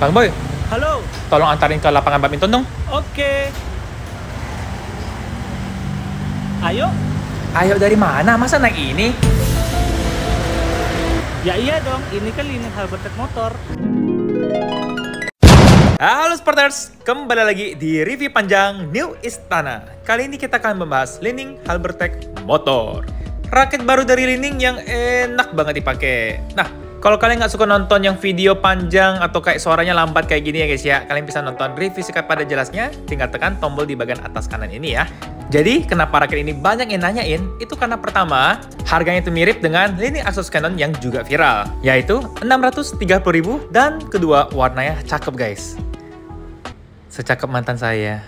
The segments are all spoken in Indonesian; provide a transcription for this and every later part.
Bang Boy, Halo. tolong antarin ke lapangan badminton dong. Oke. Ayo. Ayo dari mana? Masa naik ini? Ya iya dong, ini kan Li Ning Halbertech Motor. Halo Sporters, kembali lagi di review panjang New Istana. Kali ini kita akan membahas Li Ning Halbertech Motor. Raket baru dari Li Ning yang enak banget dipakai. Nah, kalau kalian nggak suka nonton yang video panjang atau kayak suaranya lambat kayak gini ya guys ya, kalian bisa nonton review singkat pada jelasnya, tinggal tekan tombol di bagian atas kanan ini ya. Jadi, kenapa raket ini banyak yang nanyain? Itu karena pertama, harganya itu mirip dengan Li Ning Asus Canon yang juga viral, yaitu 630.000 dan kedua warnanya cakep guys. Secakep mantan saya.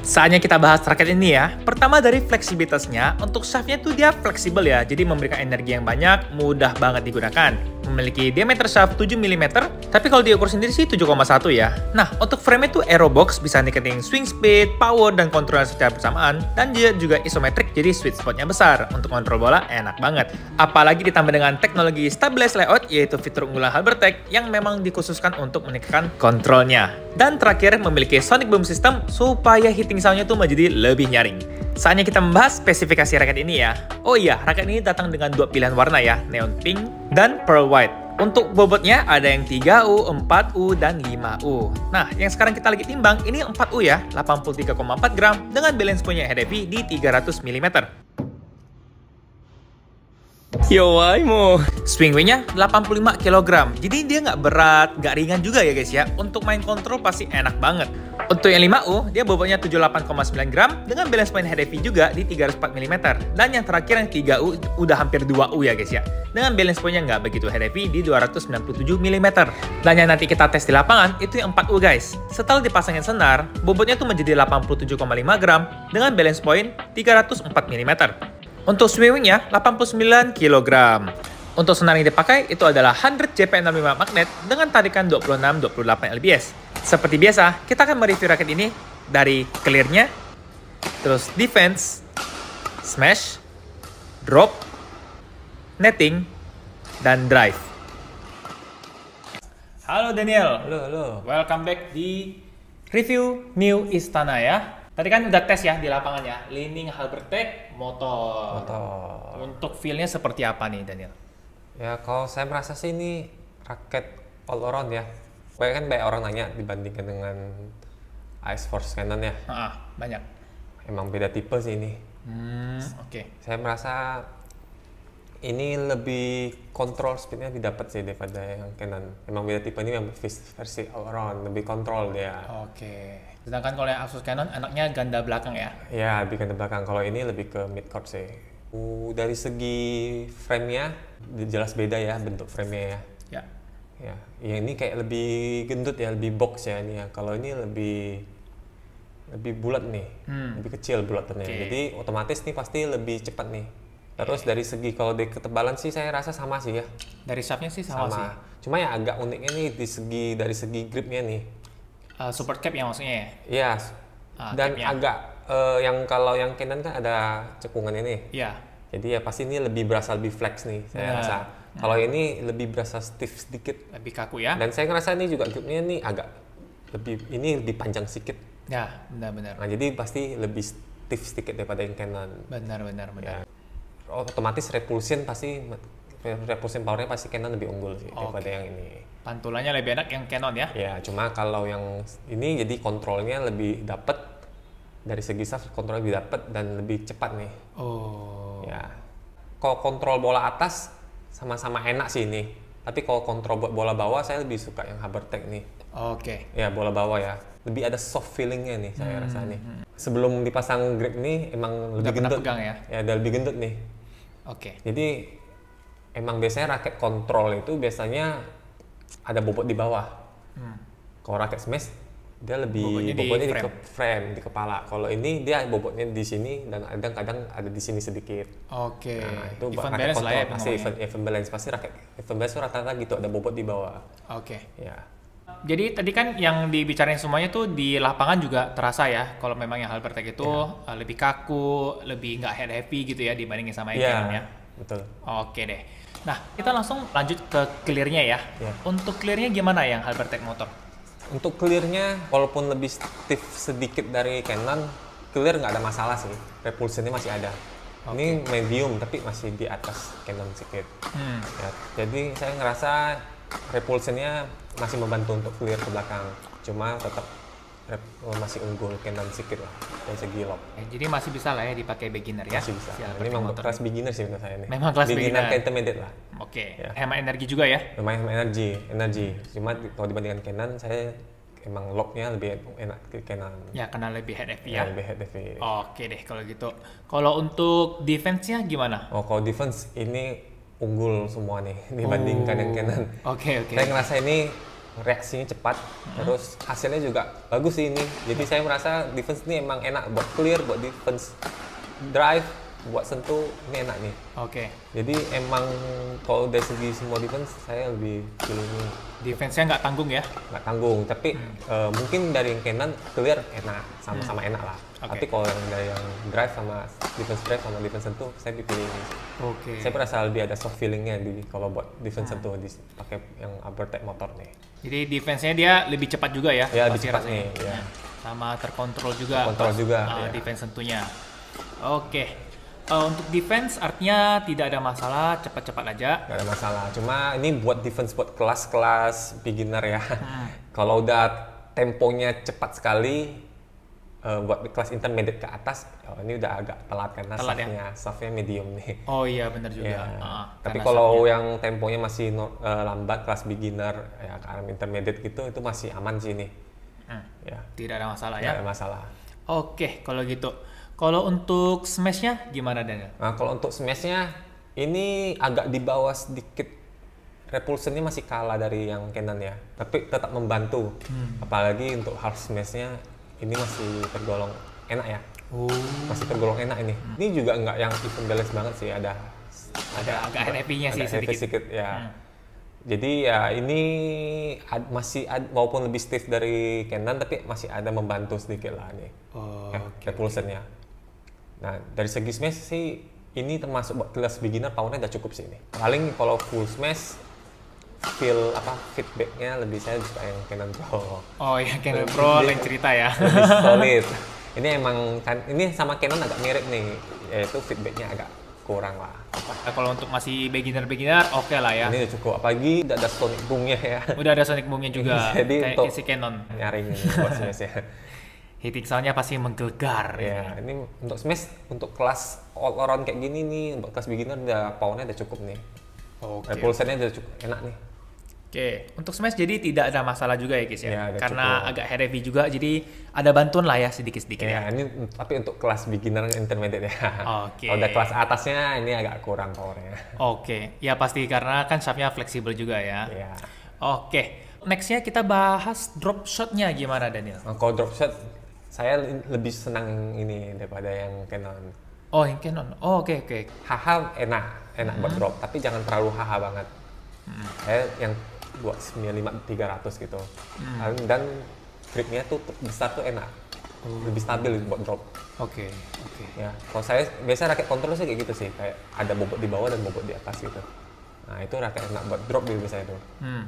Saatnya kita bahas raket ini ya. Pertama dari fleksibilitasnya, untuk shaftnya tuh dia fleksibel ya, jadi memberikan energi yang banyak, mudah banget digunakan. Memiliki diameter shaft 7 mm, tapi kalau diukur sendiri sih 7,1 ya. Nah, untuk frame itu aerobox, bisa ningkatin swing speed, power, dan kontrol secara bersamaan. Dan dia juga isometrik, jadi sweet spotnya besar. Untuk kontrol bola enak banget. Apalagi ditambah dengan teknologi stabilize layout, yaitu fitur unggulan Halbertech yang memang dikhususkan untuk meningkatkan kontrolnya. Dan terakhir, memiliki sonic boom system supaya hitting soundnya tuh menjadi lebih nyaring. Saatnya kita membahas spesifikasi raket ini ya. Oh iya, raket ini datang dengan dua pilihan warna ya, neon pink dan pearl white. Untuk bobotnya ada yang 3U, 4U, dan 5U. Nah, yang sekarang kita lagi timbang ini 4U ya, 83,4 gram dengan balance punya head heavy di 300 mm. Yowaimo. Swing weight-nya 85 kg, jadi dia nggak berat, nggak ringan juga ya guys ya. Untuk main kontrol pasti enak banget. Untuk yang 5U, dia bobotnya 78,9 gram dengan balance point head heavy juga di 304 mm. Dan yang terakhir yang 3U udah hampir 2U ya guys ya. Dengan balance point-nya nggak begitu head heavy di 297 mm. Dan yang nanti kita tes di lapangan itu yang 4U guys. Setelah dipasangin senar, bobotnya tuh menjadi 87,5 gram dengan balance point 304 mm. Untuk swingnya 89 kg. Untuk senar yang dipakai itu adalah 100 JP65 magnet dengan tarikan 26-28 lbs. Seperti biasa, kita akan mereview raket ini dari clear-nya, terus defense, smash, drop, netting, dan drive. Halo Daniel. Halo. Welcome back di review New Istana ya. Tadi kan udah tes ya di lapangan ya, Li Ning Halbertech Motor. Untuk feel-nya seperti apa nih Daniel? Ya kalau saya merasa sih ini raket all around ya. Banyak orang nanya dibandingkan dengan Ice Force Canon ya. Banyak. Emang beda tipe sih ini. Oke. Saya merasa ini lebih kontrol speednya didapat sih daripada yang Canon. Emang beda tipe ini yang versi all around, lebih kontrol dia. Oke. Sedangkan kalau yang Asus Canon anaknya ganda belakang ya? Ya, lebih ke belakang. Kalau ini lebih ke mid court sih. Dari segi frame-nya jelas beda ya bentuk frame-nya ya. Ya, yang ini kayak lebih gendut ya, lebih box ya ini ya. Kalau ini lebih bulat nih, lebih kecil bulatannya. Jadi otomatis nih pasti lebih cepat nih. Terus dari segi kalau dari ketebalan sih saya rasa sama sih ya. Dari shaftnya sih sama sih. Cuma yang agak uniknya nih dari segi gripnya nih. Support cap yang maksudnya ya? Iya. Dan capnya. agak kalau yang Canon kan ada cekungan ini. Iya. Jadi ya pasti ini lebih berasa lebih flex nih saya rasa. Kalau ini lebih berasa stiff sedikit. Lebih kaku ya? Dan saya ngerasa ini juga gripnya nih agak lebih panjang sedikit. Ya, benar-benar. Nah jadi pasti lebih stiff sedikit daripada yang Canon. Benar. Ya. Otomatis repulsion powernya pasti Canon lebih unggul sih daripada yang ini. Pantulannya lebih enak yang Canon ya? Ya, cuma kalau yang ini jadi kontrolnya lebih dapet dari segi shaft kontrolnya lebih dapet dan lebih cepat nih. Oh. Ya. Kalau kontrol bola atas sama-sama enak sih ini. Tapi kalau kontrol bola bawah saya lebih suka yang Halbertech nih. Oke. Ya, bola bawah ya. Lebih ada soft feelingnya nih saya rasa nih. Sebelum dipasang grip nih emang lebih gendut. Pegang ya? Ya, udah lebih gendut nih. Oke. Jadi emang biasanya raket kontrol itu biasanya ada bobot di bawah. Kalau raket smash dia lebih bobotnya di frame, di kepala. Kalau ini dia bobotnya di sini dan kadang ada di sini sedikit. Oke. Nah, itu Event raket balance lah ya, pasti event balance pasti raket event balance rata-rata gitu ada bobot di bawah. Oke. Ya. Jadi tadi kan yang dibicarain semuanya tuh di lapangan juga terasa ya. Kalau memang yang Halbertech itu lebih kaku, lebih nggak head heavy gitu ya dibandingin sama yang Canon ya. Betul. Oke deh. Nah, kita langsung lanjut ke clearnya ya. Untuk clearnya gimana yang Halbertech motor? Untuk clearnya, walaupun lebih stiff sedikit dari Canon, clear nggak ada masalah sih. Repulsionnya masih ada. Ini medium tapi masih di atas Canon sedikit. Ya, jadi saya ngerasa repulsionnya masih membantu untuk clear ke belakang. Cuma tetap masih unggul Canon sedikit lah dari segi lock. Jadi masih bisa lah ya dipakai beginner ya? Masih bisa. Ini memang kelas beginner sih menurut saya ini. Memang kelas beginner ke intermediate lah. Hemat energi juga ya? Lumayan energi. Cuma kalau dibandingkan Canon, saya emang locknya lebih enak ke Canon. Ya, karena lebih head heavy ya? Lebih head heavy. Oke deh kalau gitu. Kalau untuk defense-nya gimana? Kalau defense ini unggul semua nih dibandingkan yang Canon. Oke. Saya ngerasa ini reaksinya cepat, terus hasilnya juga bagus sih ini. Jadi saya merasa defense ini emang enak buat clear, buat defense drive, buat sentuh ini enak nih. Jadi emang kalau dari segi semua defense saya lebih pilih ini. Defense-nya nggak tanggung ya? Nggak tanggung, tapi mungkin dari yang Canon clear enak, sama-sama enak lah. Tapi kalau yang dari yang drive sama defense sentuh, saya pilih ini. Saya merasa lebih ada soft feelingnya kalau buat defense sentuh pakai yang Halbertech motor nih. Jadi defense-nya dia lebih cepat juga ya? Ya, lebih cepat nih. Ya. Sama terkontrol juga. Ya. Defense sentuhnya. Untuk defense artinya tidak ada masalah, cepat-cepat aja. Nggak ada masalah, cuma ini buat defense buat kelas-kelas beginner ya. Kalau udah temponya cepat sekali, buat kelas intermediate ke atas, ini udah agak telat karena staffnya medium nih. Oh iya benar juga. Ya. Tapi kalau yang temponya masih lambat, kelas beginner, ya ke arah intermediate gitu, itu masih aman sih nih. Ya. Tidak ada masalah ya? Tidak ada masalah. Oke, kalau gitu. Kalau untuk smash-nya gimana Daniel? Nah, kalau untuk smash-nya ini agak di bawah sedikit. Repulsionnya masih kalah dari yang Canon ya, tapi tetap membantu. Apalagi untuk hard smash-nya ini masih tergolong enak ya. Masih tergolong enak ini. Ini juga nggak yang even balance banget sih, ada agak heavy-nya sih sedikit ya. Jadi ya ini masih walaupun lebih stiff dari Canon tapi masih ada membantu sedikit lah nih. Repulsionnya. Nah, dari segi smash sih ini termasuk buat kelas beginner powernya udah cukup sih ini. Paling kalau full smash feedbacknya lebih saya suka yang Canon Pro. Oh ya, Canon Pro lain cerita ya. Lebih solid. Ini emang kan ini sama Canon agak mirip nih, yaitu feedbacknya agak kurang lah. Nah, kalau untuk masih beginner oke lah ya. Ini udah cukup, apalagi udah ada sonic boomnya ya. Udah ada sonic boomnya juga. Jadi kayak si Canon. Nyaring ini buat smash ya. Hitting sound-nya pasti menggelegar. Ya, ini untuk smash, untuk kelas all around kayak gini nih, untuk kelas beginner powernya udah cukup nih. Repulsionnya udah cukup enak nih. Untuk smash jadi tidak ada masalah juga ya guys ya, karena cukup. agak heavy juga, jadi ada bantuan lah ya sedikit-sedikit ya. Ini tapi untuk kelas beginner intermediate ya. Kalau udah kelas atasnya ini agak kurang powernya. Ya pasti karena kan shaftnya fleksibel juga ya. Nextnya kita bahas drop shot-nya gimana Daniel? Kalau drop shot saya lebih senang ini daripada yang Canon. Yang Canon. Oke. Haha enak buat drop, tapi jangan terlalu haha banget. Saya yang buat 95-300 gitu. Dan gripnya tuh besar tuh enak. Lebih stabil buat drop. Ya, kalau saya biasa raket kontrol sih kayak gitu sih, kayak ada bobot di bawah dan bobot di atas gitu. Nah, itu raket enak buat drop di biasanya tuh.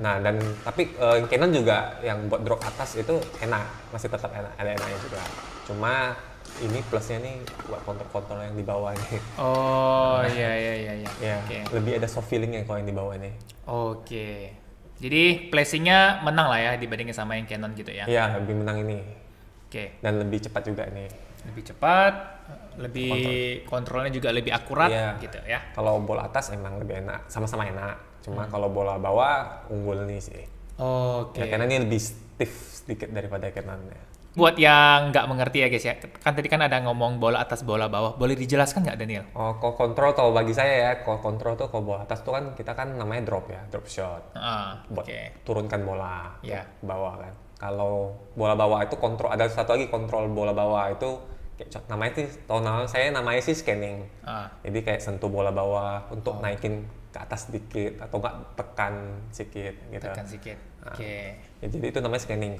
Nah, dan tapi Canon juga yang buat drop atas itu enak, masih tetap enak, ada enaknya juga. Cuma ini plusnya nih buat kontrol yang di bawah nih. Iya. Lebih ada soft feeling yang kalau yang di bawah nih. Jadi placing-nya menang lah ya dibandingin sama yang Canon gitu ya? Iya, lebih menang ini. Dan lebih cepat juga nih. Lebih cepat, lebih kontrolnya juga lebih akurat gitu ya? Kalau bola atas emang lebih enak, sama-sama enak. Cuma kalau bola bawah unggul nih sih. Karena ini lebih stiff sedikit daripada Canon ya. Buat yang nggak mengerti ya guys ya, kan tadi kan ada ngomong bola atas bola bawah, boleh dijelaskan nggak Daniel? Kalau kontrol kalau bagi saya ya, kalau kontrol tuh kalau bola atas tuh kan kita kan namanya drop ya, drop shot. Buat turunkan bola ke bawah kan. Kalau bola bawah itu kontrol, ada satu lagi kontrol bola bawah itu namanya sih, saya namanya sih scanning. Jadi kayak sentuh bola bawah untuk naikin ke atas sedikit atau nggak tekan sedikit gitu. Jadi itu namanya scanning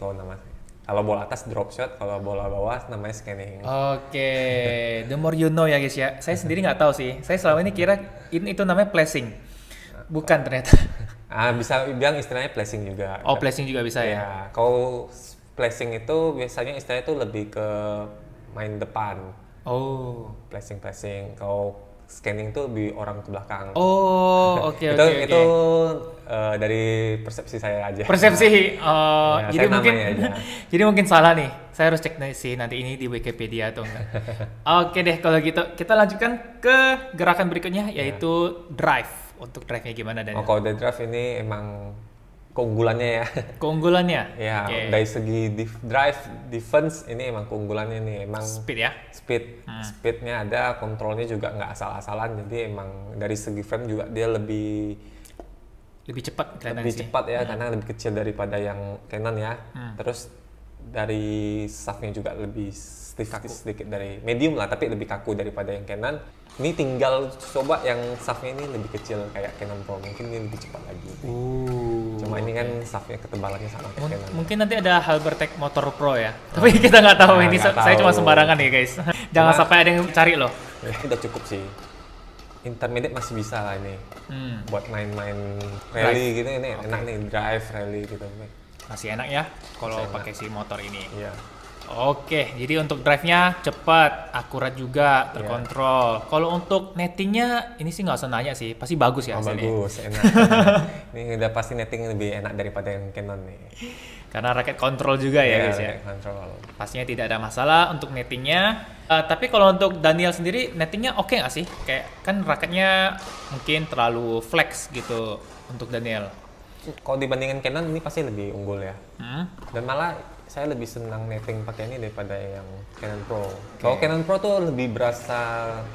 kalau bola atas drop shot, kalau bola bawah namanya scanning. The more you know ya guys ya. Saya sendiri nggak tahu sih. Saya selama ini kira itu namanya placing. Bukan ternyata. Bisa bilang istilahnya flashing juga. Oh, flashing juga bisa ya? Ya, kalau flashing itu biasanya istilahnya itu lebih ke main depan. Oh. Flashing. Kalau scanning tuh lebih orang ke belakang. Oh, oke. Itu dari persepsi saya aja. Persepsi. Ya, jadi mungkin aja. jadi mungkin salah nih. Saya harus cek sih nanti ini di Wikipedia atau enggak. Oke deh, kalau gitu kita lanjutkan ke gerakan berikutnya yaitu drive. Untuk drive-nya gimana Daniel? Kalau dari drive ini emang keunggulannya ya. Keunggulannya? Ya, dari segi drive, defense ini emang keunggulannya nih. Emang speed ya? Speednya ada, kontrolnya juga nggak asal-asalan. Jadi emang dari segi frame juga dia lebih cepat ya, karena lebih kecil daripada yang Canon ya. Terus dari shaftnya juga lebih stiff sedikit dari medium lah, tapi lebih kaku daripada yang Canon. Ini tinggal coba yang shaftnya ini lebih kecil kayak Canon Pro, mungkin ini lebih cepat lagi. Cuma ini kan shaftnya ketebalannya sama kayak Canon. Mungkin nanti ada Halbertech Motor Pro ya, tapi kita nggak tahu ini. Saya cuma sembarangan ya guys. Jangan sampai ada yang cari loh. Ya, udah cukup sih. Intermediate masih bisa lah ini. Buat main-main rally gitu ini enak nih, drive rally gitu. Masih enak ya kalau pakai si motor ini. Iya. Oke, jadi untuk drive-nya cepat, akurat juga, terkontrol. Kalau untuk nettingnya, ini sih nggak usah nanya sih, pasti bagus ya hasilnya. Bagus, enak. Ini udah pasti netting lebih enak daripada yang Canon nih. Karena raket kontrol juga ya guys ya. Kontrol. Pastinya tidak ada masalah untuk nettingnya. Tapi kalau untuk Daniel sendiri, nettingnya oke nggak sih? Kayak kan raketnya mungkin terlalu flex gitu untuk Daniel. Kalau dibandingkan Canon ini pasti lebih unggul ya. Dan malah saya lebih senang netting pakai ini daripada yang Canon Pro. Kalau Canon Pro tuh lebih berasa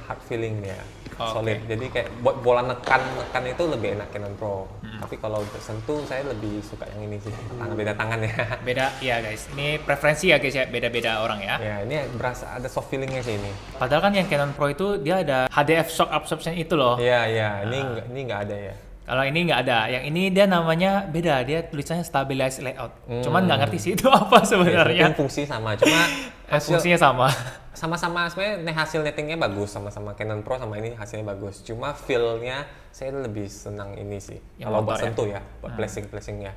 hard feeling ya, solid. Jadi kayak buat bola nekan itu lebih enak Canon Pro. Tapi kalau tersentuh saya lebih suka yang ini sih, beda tangan ya. Beda ya guys, ini preferensi ya guys ya, beda-beda orang ya. Ya ini berasa ada soft feelingnya sih ini. Padahal kan yang Canon Pro itu dia ada HDF shock absorption itu loh. Iya, ini nggak ada ya. Kalau ini nggak ada, yang ini dia namanya beda, dia tulisannya stabilize layout. Cuman nggak ngerti sih itu apa sebenarnya. Mungkin fungsi sama, cuma fungsinya sama. Sama-sama sebenarnya hasil nettingnya bagus, sama-sama Canon Pro sama ini hasilnya bagus. Cuma feel-nya saya lebih senang ini sih. Kalau buat sentuh ya, buat flashing-flashingnya,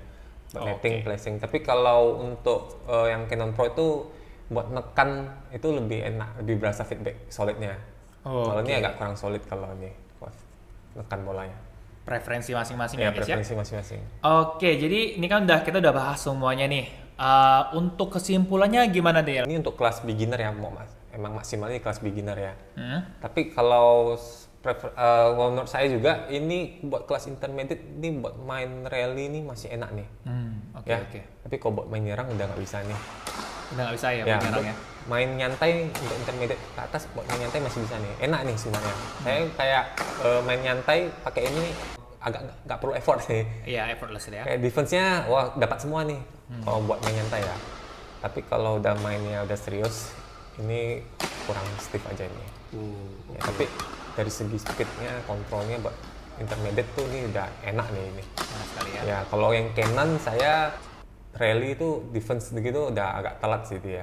buat netting, flashing. Tapi kalau untuk yang Canon Pro itu buat nekan itu lebih enak, lebih berasa feedback solidnya. Kalau ini agak kurang solid kalau ini buat nekan bolanya. Preferensi masing-masing ya guys ya. Preferensi masing-masing. Oke, jadi ini kan kita udah bahas semuanya nih. Untuk kesimpulannya gimana deh? Ini untuk kelas beginner ya, emang maksimalnya kelas beginner ya. Tapi kalau menurut saya juga ini buat kelas intermediate, ini buat main rally ini masih enak nih. Oke. Tapi kalau buat main nyerang udah nggak bisa nih. Udah nggak bisa ya main nyerang ya? Main nyantai untuk intermediate ke atas, buat main nyantai masih bisa nih. Enak nih sebenarnya. Saya kayak main nyantai pakai ini agak nggak perlu effort sih. Iya, effortless ya. Kayak defense-nya wah dapat semua nih. Kalau buat main nyantai ya. Tapi kalau udah mainnya udah serius, ini kurang stiff aja ini. Tapi dari segi speednya, kontrolnya buat intermediate tuh ini udah enak nih ini. Enak sekali ya. Ya kalau yang Canon saya rally itu defense begitu udah agak telat sih dia.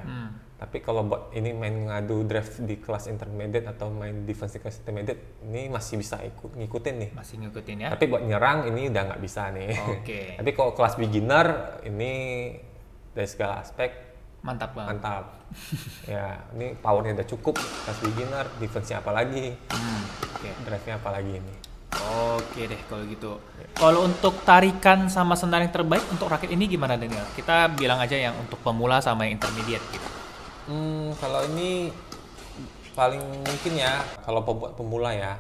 Tapi kalau buat ini main ngadu drive di kelas intermediate atau main defense di kelas intermediate, ini masih bisa ngikutin nih. Masih ngikutin ya. Tapi buat nyerang ini udah nggak bisa nih. Oke. Tapi kalau kelas beginner ini dari segala aspek mantap banget. Mantap. Ya, ini powernya udah cukup kelas beginner, defense-nya apalagi. Drive-nya apalagi ini. Oke deh kalau gitu. Kalau untuk tarikan sama senar yang terbaik untuk rakit ini gimana Daniel? Kita bilang aja yang untuk pemula sama yang intermediate gitu. Kalau ini paling mungkin ya, kalau buat pemula ya,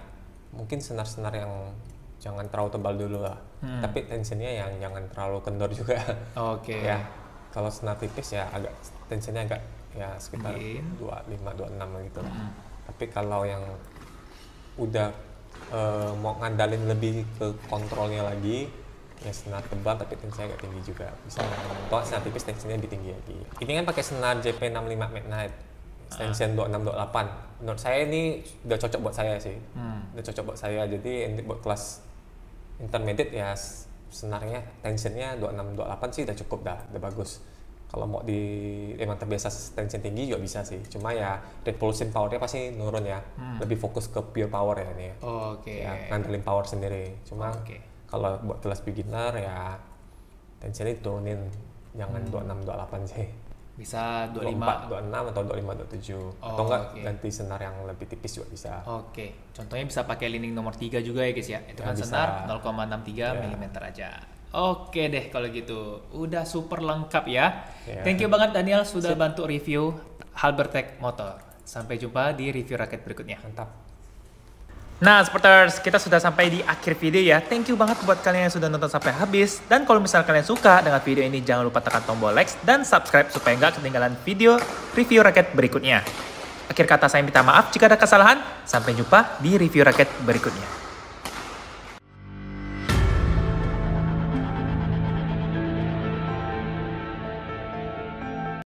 mungkin senar-senar yang jangan terlalu tebal dulu lah. Tapi tensionnya yang jangan terlalu kendor juga. Oke. Ya, kalau senar tipis ya agak tensionnya agak ya sekitar 25, 26 gitu lah. Tapi kalau yang udah mau ngandalin lebih ke kontrolnya lagi, ya senar tebal tapi tensinya agak tinggi juga bisa. Kalau senar tipis tensinya lebih tinggi lagi. Ini kan pakai senar JP65 Magnite, tension 26-28. Menurut saya ini udah cocok buat saya sih. Udah cocok buat saya. Jadi buat kelas intermediate ya senarnya tensionnya 26-28 sih udah cukup dah, udah bagus. Kalau mau emang terbiasa tension tinggi juga bisa sih. Cuma ya repulsion powernya pasti nurun ya. Lebih fokus ke pure power ya ini ya. Oke. Ya, ngandelin power sendiri. Cuma Kalau buat kelas beginner ya tensionnya diturunin, jangan 26-28 sih. Bisa 25, 26 atau 25-27 atau enggak ganti senar yang lebih tipis juga bisa. Oke. Contohnya bisa pakai lining nomor 3 juga ya guys ya. Itu kan bisa. senar 0,63 mm aja. Oke deh kalau gitu. Udah super lengkap ya. Thank you banget Daniel sudah bantu review Halbertech motor. Sampai jumpa di review raket berikutnya. Mantap. Nah, Sporters, kita sudah sampai di akhir video ya. Thank you banget buat kalian yang sudah nonton sampai habis. Dan kalau misalnya kalian suka dengan video ini, jangan lupa tekan tombol like dan subscribe supaya nggak ketinggalan video review raket berikutnya. Akhir kata saya minta maaf jika ada kesalahan. Sampai jumpa di review raket berikutnya.